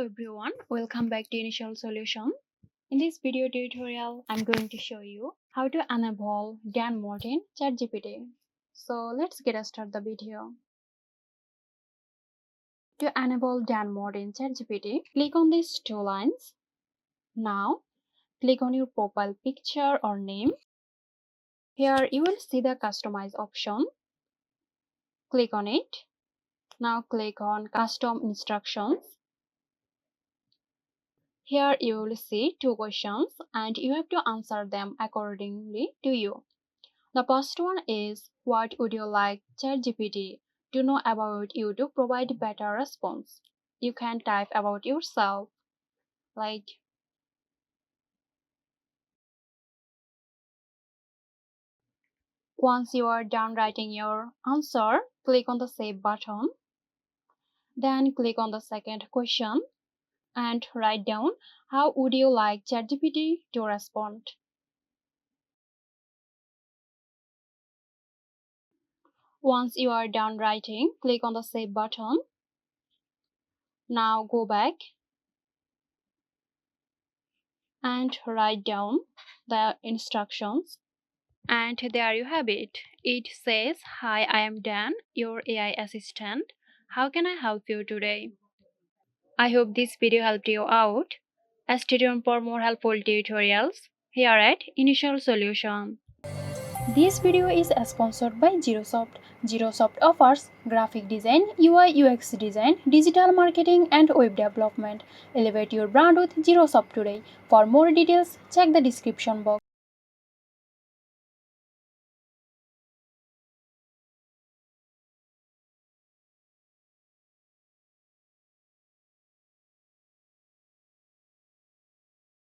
Hello everyone, welcome back to Initial Solution. In this video tutorial, I'm going to show you how to enable DAN mode in ChatGPT. So let's get started the video. To enable DAN mode in ChatGPT, click on these two lines. Now, click on your profile picture or name. Here you will see the customize option. Click on it. Now click on custom instructions. Here you will see two questions and you have to answer them accordingly to you. The first one is, what would you like ChatGPT to know about you to provide better response? You can type about yourself, like once you are done writing your answer, click on the save button. Then click on the second question and write down how would you like ChatGPT to respond. Once you are done writing, click on the save button. Now go back and write down the instructions. And there you have it. It says, "Hi, I am Dan, your AI assistant. How can I help you today?" I hope this video helped you out. Stay tuned for more helpful tutorials here at Initial Solution. This video is sponsored by Zerosoft. Zerosoft offers graphic design, UI UX design, digital marketing and web development. Elevate your brand with Zerosoft today. For more details, check the description box.